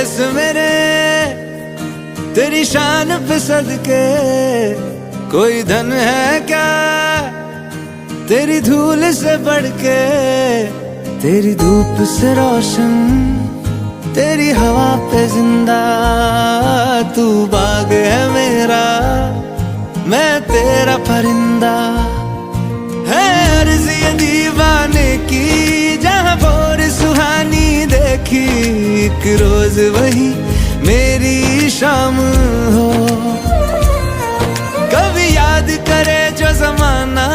देश मेरे तेरी शान पे सदके, कोई धन है क्या तेरी धूल से बढ़ के। तेरी धूप से रोशन, तेरी हवा पे जिंदा, तू बाग है मेरा, मैं तेरा परिंदा। है अर्ज़ ये दीवाने की, जहाँ भोर सुहानी देखी, एक रोज वही मेरी शाम हो। कभी याद करे जो जमाना,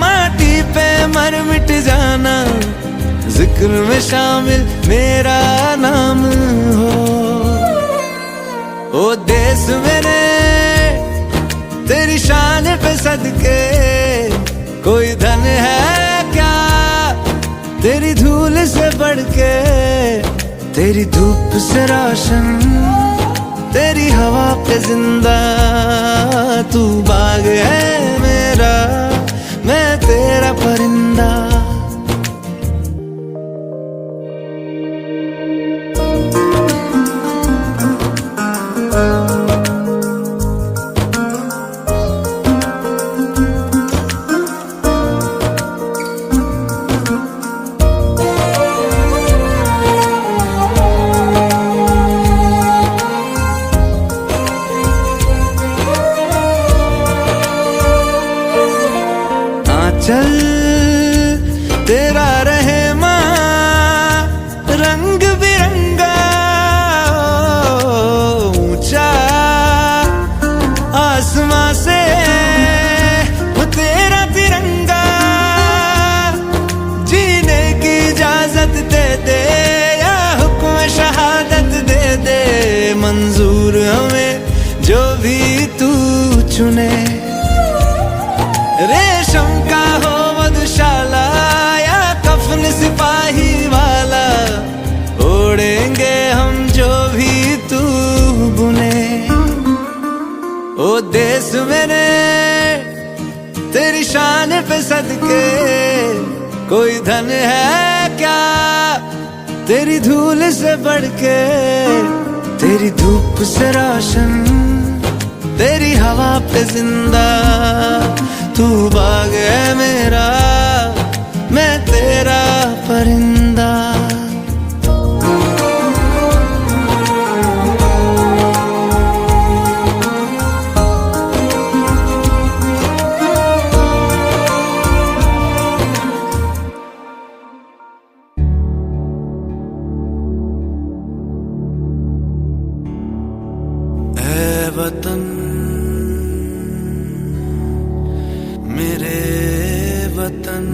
माटी पे मर मिट जाना, जिक्र में शामिल मेरा नाम हो। ओ देश मेरे तेरी शान पे सदके, कोई धन है क्या तेरी धूल से बढ़ के। तेरी धूप से रोशन, तेरी हवा पे जिंदा, तू बाग है मेरा, मैं तेरा परिंदा। चल तेरा रहे माँ रंग बिरंगा, ऊंचा आसमां से वो तेरा तिरंगा। जीने की इजाजत दे दे या हुक्म शहादत दे दे, मंजूर हमें जो भी तू चुने। रेशम का हो मधुशाला या कफन सिपाही वाला, ओढ़ेंगे हम जो भी तू बुने। ओ देश मेरे तेरी शान पे सदके, कोई धन है क्या तेरी धूल से बढ़ के। तेरी धूप से रोशन, तेरी हवा पे जिंदा, तू बाग है मेरा, मैं तेरा परिंदा। ऐ वतन मेरे वतन,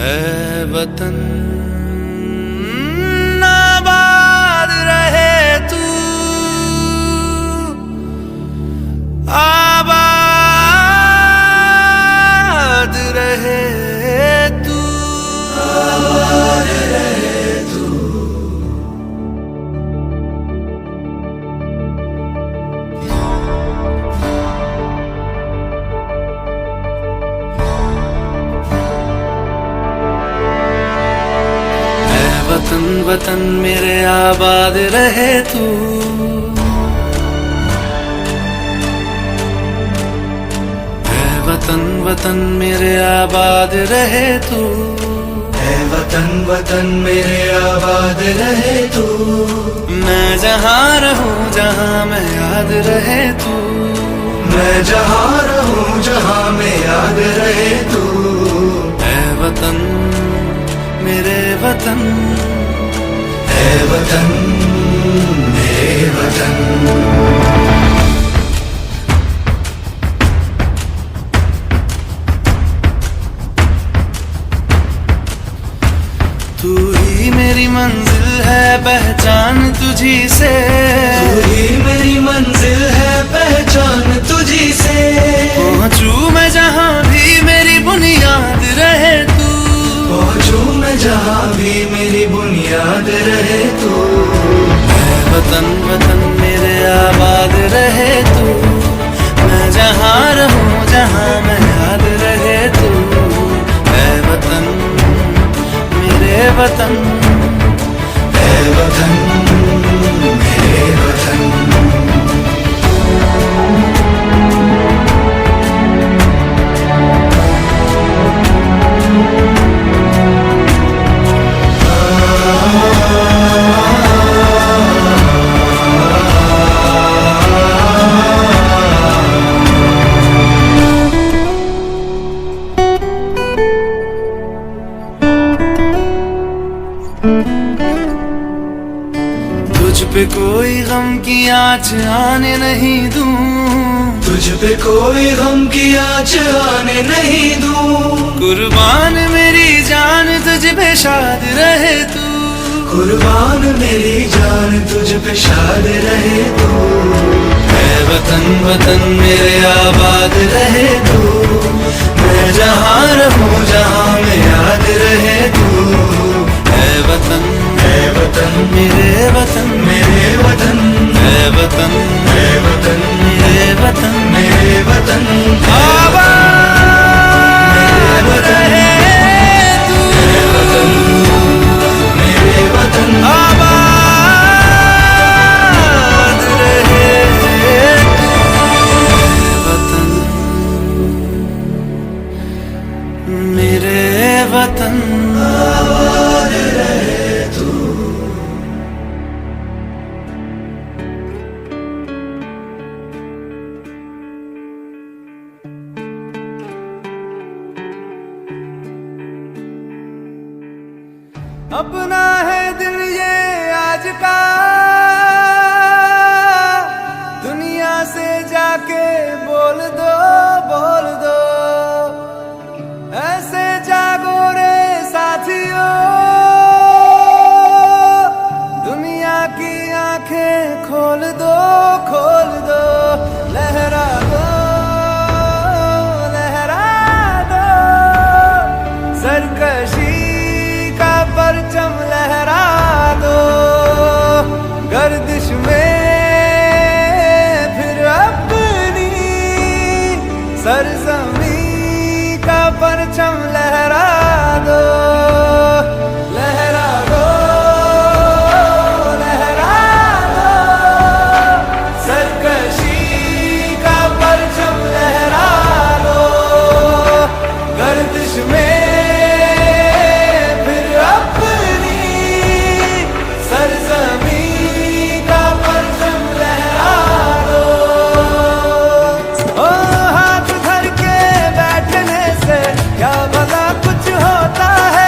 ऐ वतन आबाद रहे तू, आबाद रहे तू, आबाद रहे तू। वतन वतन मेरे आबाद रहे तू, ऐ वतन वतन मेरे आबाद रहे तू, ऐ वतन वतन मेरे आबाद रहे तू। मैं जहाँ रहूँ जहाँ मैं याद रहे तू, मैं जहाँ रहूँ जहाँ मैं याद रहे तू। ऐ वतन मेरे वतन, ऐ वतन मेरे वतन। तू ही मेरी मंजिल है पहचान तुझी से, तू ही मेरी मंजिल है पहचान तुझी से। पहुँचूं मैं जहाँ भी मेरी बुनियाद रहे तू, पहुँचूं मैं जहाँ भी मेरी बुनियाद रहे तू। ऐ वतन वतन मेरे आबाद रहे तू, मैं जहाँ रहूँ जहाँ मैं याद रहे तू। ऐ वतन मेरे वतन, ऐ वतन मेरे वतन। तुझ पे कोई गम की आँच आने नहीं दूं, तुझ पे कोई गम की आँच आने नहीं दूं। कुर्बान मेरी जान तुझ पे शाद रहे तू, कुर्बान मेरी जान तुझ पे शाद रहे तू। ऐ वतन वतन मेरे आबाद रहे तू, मैं जहाँ रहूँ जहाँ में याद रहे तू। ऐ वतन मेरे वतन, मेरे वतन, ऐ वतन ऐ वतन, मेरे वतन, मेरे वतन। आबाद रहे तू, मेरे वतन, आबाद रहे तू, वतन मेरे वतन। आबाद रहे तू। अपना है दिल ये आज का, दुनिया से जाके बोल दो, बोल दो। ऐसे जागो रे साथियों, दुनिया की आंखें खोल दो, खोल दो। लहरा दो, लहरा दो, सरकशी का परचम लहरा दो। गर्दिश में फिर अपनी सरजमी का परचम लहरा दो, लहरा दो, लहरा दो। सरकशी का परचम लहरा दो, गर्दिश में फिर अपनी सरजमी का परचम लहरा दो। ओ हाथ धर के बैठने से क्या भला कुछ होता है,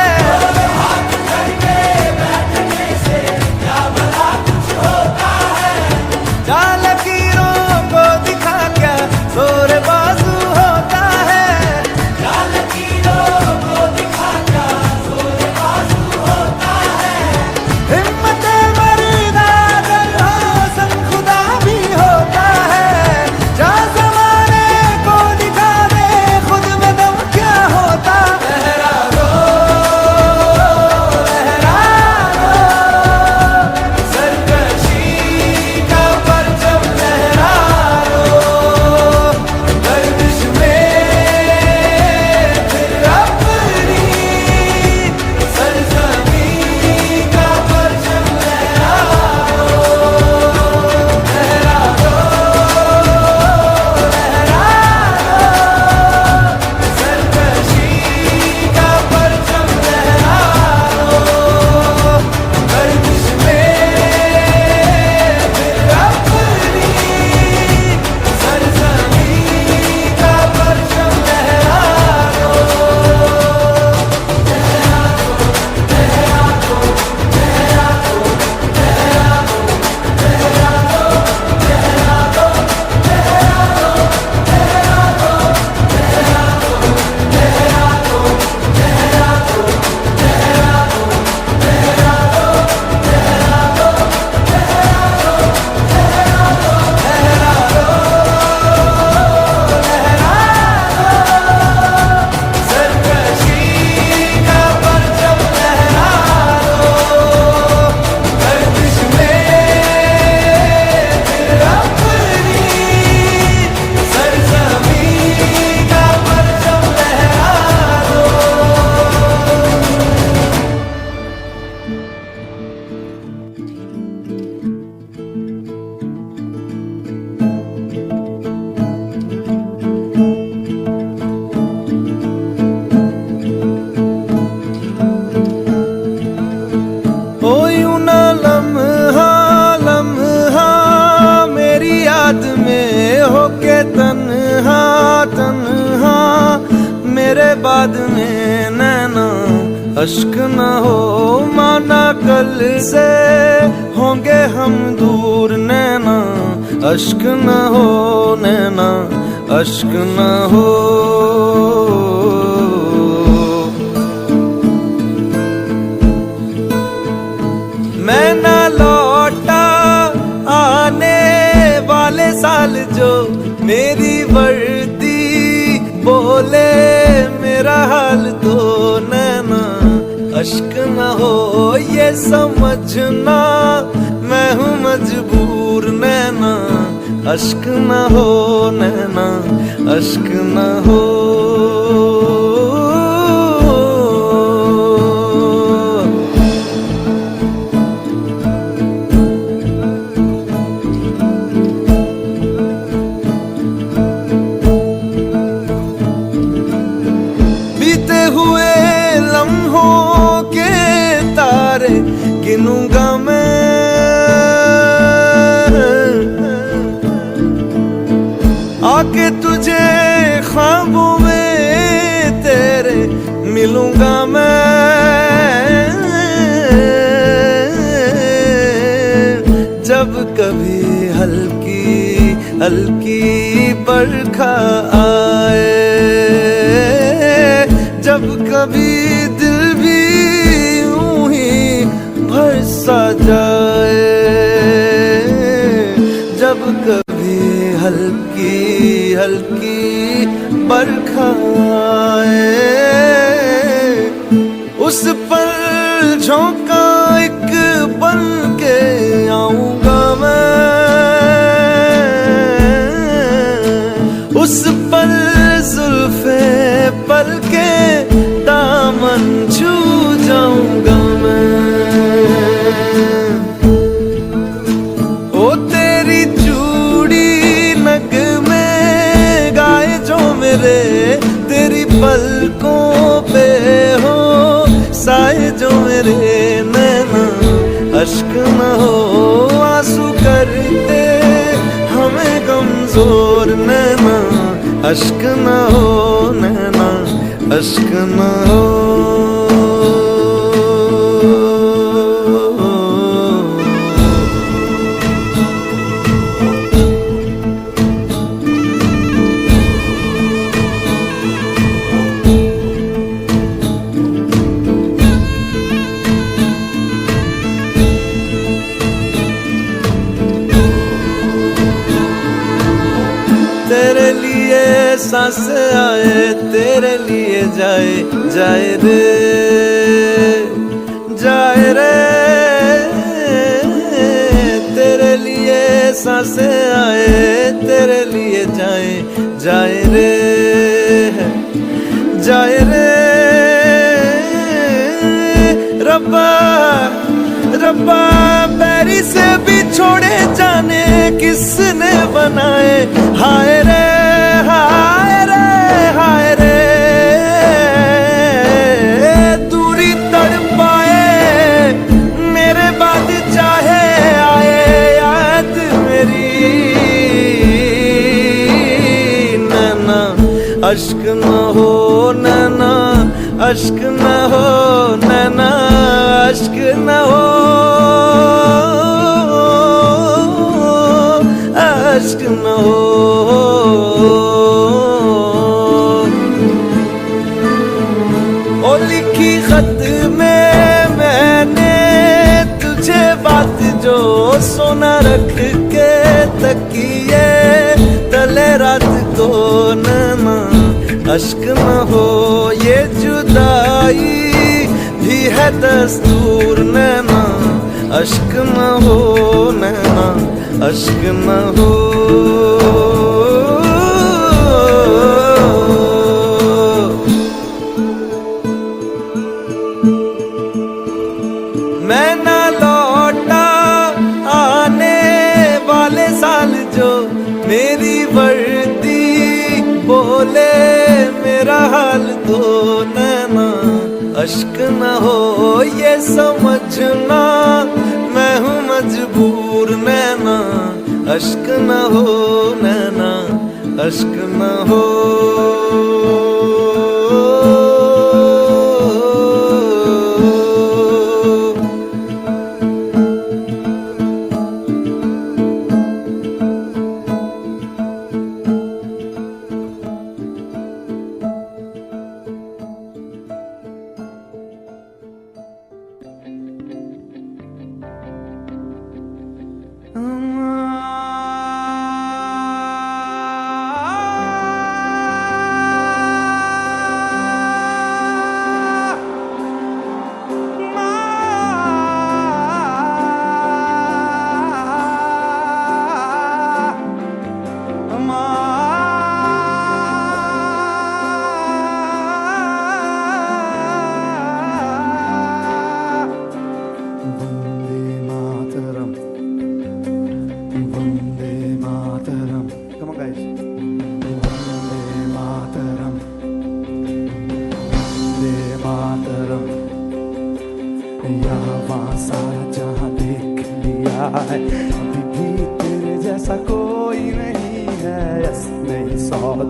बाद में नैना अश्क न हो, माना कल से होंगे हम दूर नैना अश्क न हो, नैना अश्क न हो। मैं ना लौटा आने वाले साल जो मेरी वर्दी बोले मेरा हाल तो नैना अश्क न हो, ये समझना मैं हूँ मजबूर नैना अश्क न हो, नैना अश्क न हो। बीते हुए लम्हों के तारे गिनूंगा मैं, आके तुझे ख्वाबों में तेरे मिलूंगा मैं। जब कभी हल्की हल्की बरखा आए, जब कभी दिल भी यूं ही भर सा जाए, जब कभी हल्की हल्की बरखा आए, उस पर झोंका एक बन के आऊंगा मैं, उस पर जुल्फे पल के दामन छू जाऊंगा मैं। ओ तेरी चूड़ी नग में गाए जो मेरे, तेरी पलकों पे हो साए जो मेरे नैना अश्क न हो, आंसू करते हमें कमजोर नैना अश्क न हो, नैना अश्क न हो। तेरे लिए सांस आए, तेरे लिए जाए जाए रे, जाए रे। तेरे लिए सांस आए, तेरे लिए जाए जाए रे, जाए रे। रब्बा रब्बा बैरी से भी छोड़े जाने किसने बनाए, हाय रे हाय रे हाय रे। दूरी तड़पाए मेरे बाद चाहे आए याद मेरी, नैना अश्क न हो, नैना अश्क न हो, नैना अश्क न हो, अश्क न हो। ओ लिखी खत में मैंने तुझे बात जो सोना रख के तकिए तले रात को, नैना अश्क न हो। ये जुदाई भी है दस्तूर, नैना अश्क न हो, नैना अश्क न हो। मैं ना लौटा आने वाले साल जो मेरी वर्दी बोले मेरा हाल तो, नैना अश्क न हो। ये समझना मैं हूँ मजबूर, नैना अश्क न हो, नैना अश्क न हो।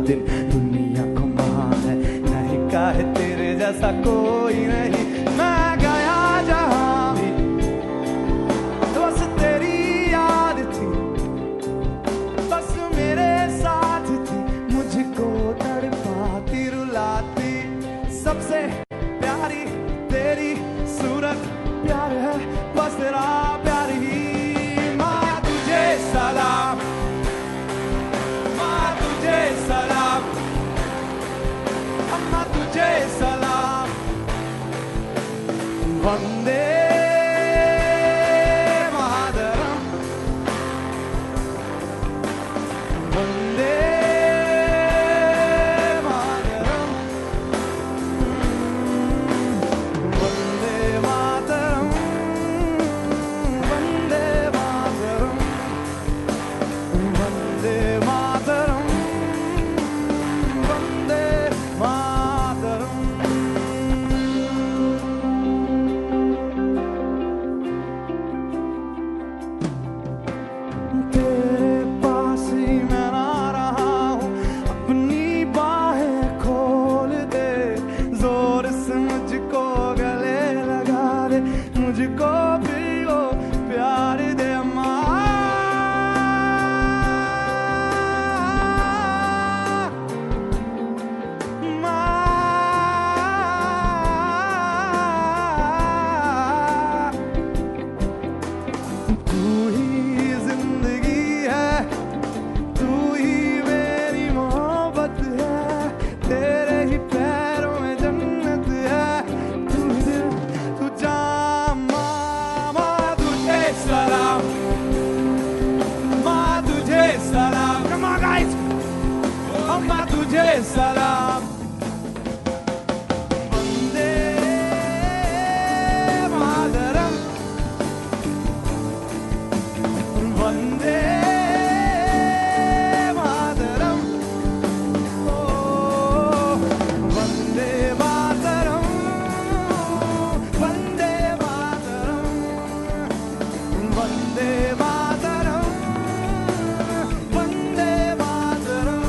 दिन दुनिया घुमा है, नहीं काहे तेरे जैसा कोई नहीं। मैं गया जहां भी बस तेरी याद थी, बस मेरे साथ थी, मुझको तड़पाती रुलाती। सबसे प्यारी तेरी सूरत, प्यार है बस तेरा प्यार ही। माँ तुझे सलाम, माँ तुझे सलाम, अम्मा तुझे सलाम। वंदे मातरम, वंदे मातरम, वंदे मातरम, वंदे मातरम, वंदे मातरम, वंदे मातरम। तेरे पास ही मैं ना रहा हूँ, अपनी बाहें खोल दे, जोर से मुझको गले लगा दे, मुझको भी वो प्यार दे। तू ही जिंदगी है, तू ही मेरी मोहब्बत है, तेरे ही पैरों में जन्नत है, तू ही दिल तू जान। माँ तुझे सलाम, माँ तुझे सलाम, come on guys, अम्मा तुझे सलाम। वंदे मातरम, वंदे मातरम, ओ वंदे मातरम, वंदे मातरम, वंदे मातरम, वंदे मातरम,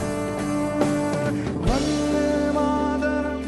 वंदे मातरम,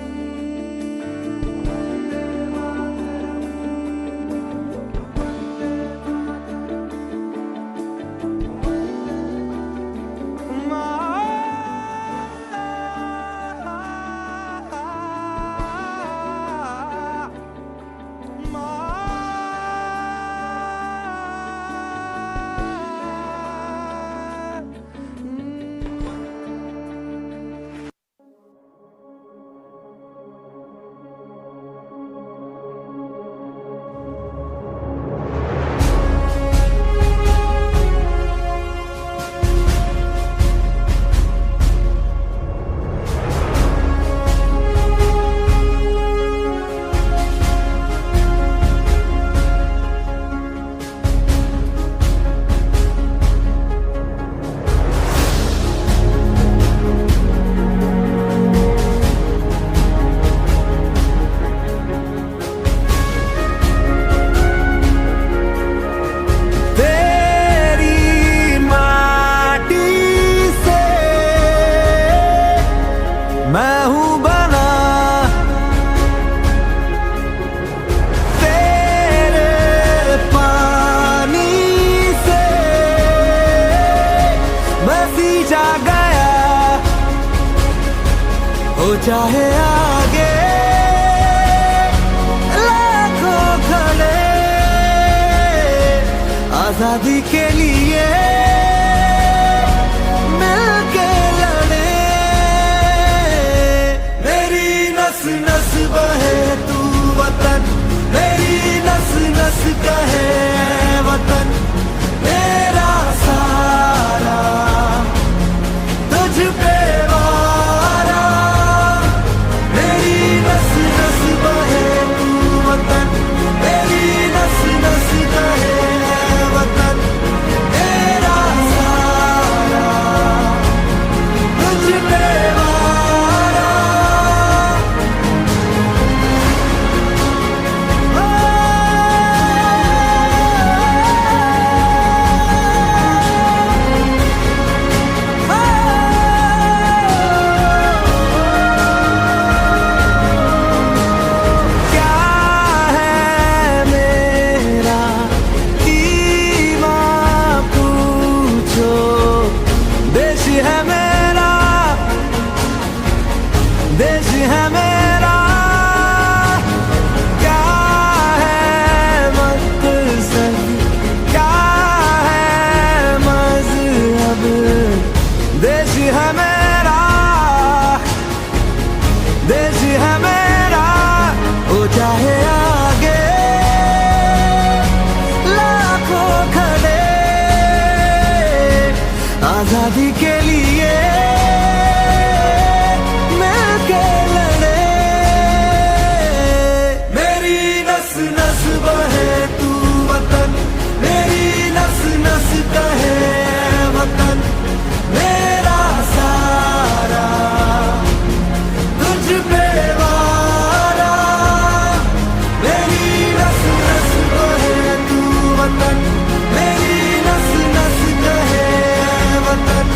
तेरी माटी से मैं हूँ बना, तेरे पानी से मैं सींचा गया, हो चाहे आगे लाखों खड़े, आजादी के लिए मिलके लड़े। मेरी नस नस बहे तू वतन, मेरी नस नस कहे वतन, मेरा सारा तुझ पे वारा। मेरी नस नस बहे तू वतन, मेरी नस नस कहे वतन, मेरा सारा तुझ पे वारा। आजादी के लिए मिलके लड़े। मेरी नस नस बहे तू वतन, मेरी नस नस कहे वतन, मेरा सारा तुझ पे वारा। मेरी नस नस बहे तू वतन, मेरी नस नस कहे वतन,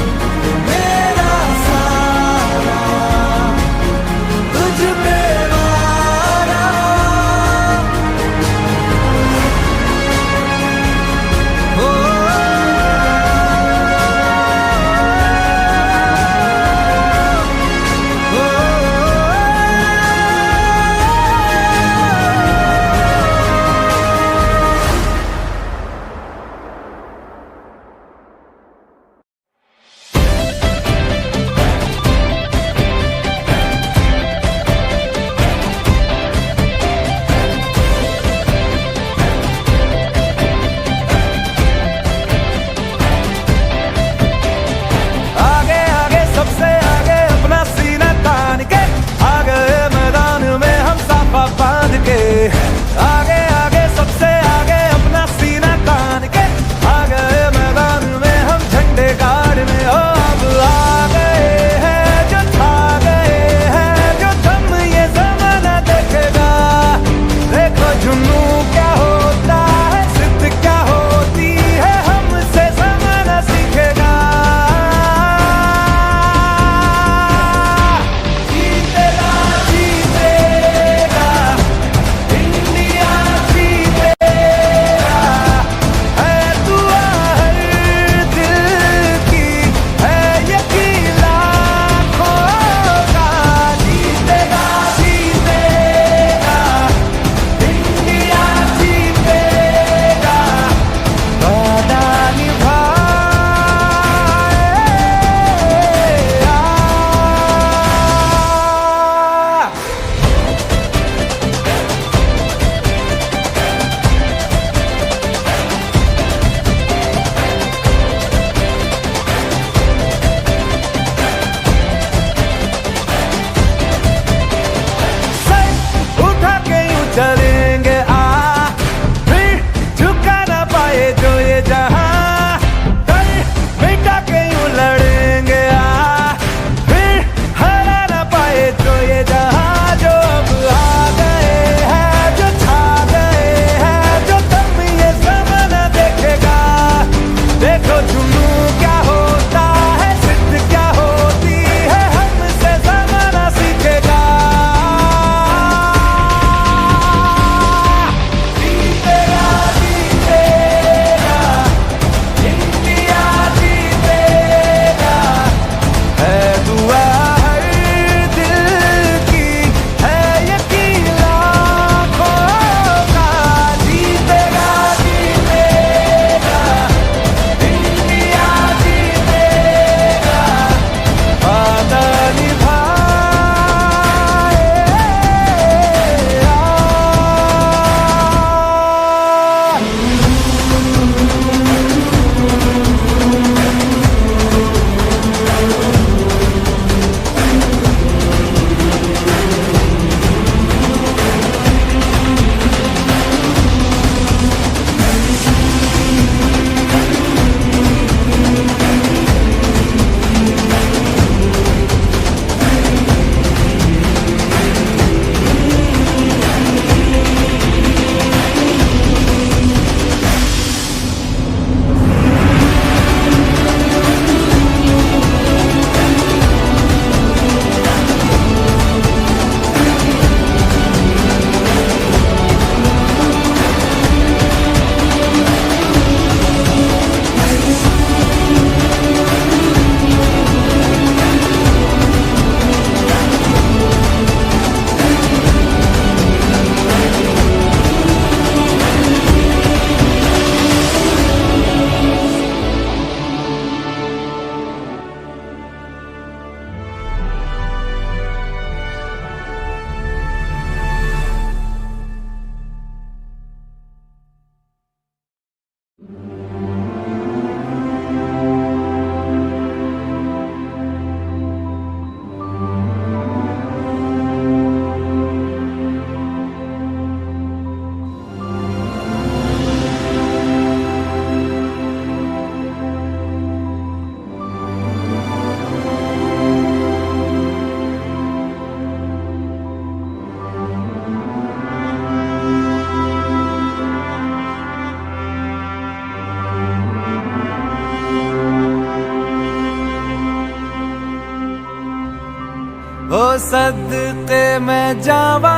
सदके मैं जावा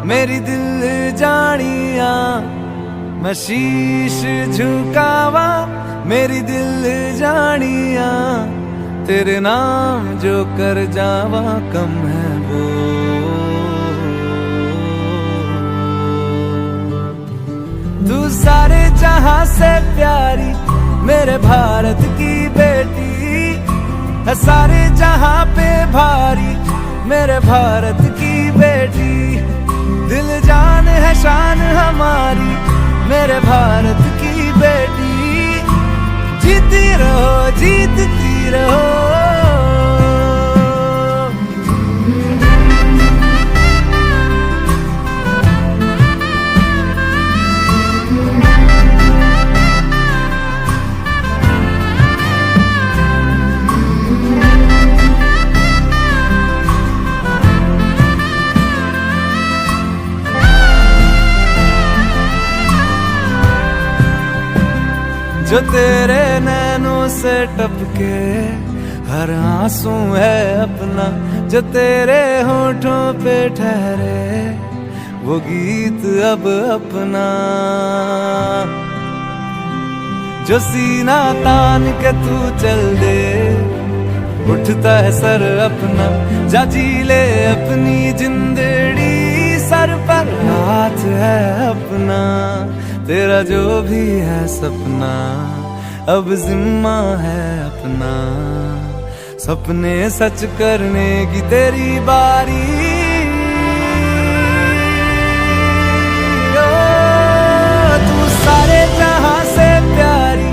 मेरी दिल जानिया, मैं शीश झुकावा मेरी दिल जानिया, तेरे नाम जो कर जावा कम है वो। तू सारे जहां से प्यारी मेरे भारत की बेटी है, सारे जहां पे भारी मेरे भारत की बेटी, दिल जान है शान हमारी मेरे भारत की बेटी, जीती रहो जीतती रहो। जो तेरे नैनों से टपके हर आंसू है अपना, जो तेरे होठों पे ठहरे वो गीत अब अपना, जो सीना तान के तू चल दे उठता है सर अपना, जा जी ले अपनी जिंदड़ी सर पर हाथ है अपना, तेरा जो भी है सपना अब जिम्मा है अपना, सपने सच करने की तेरी बारी। ओ तू सारे जहां से प्यारी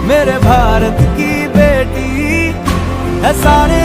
मेरे भारत की बेटी है, सारे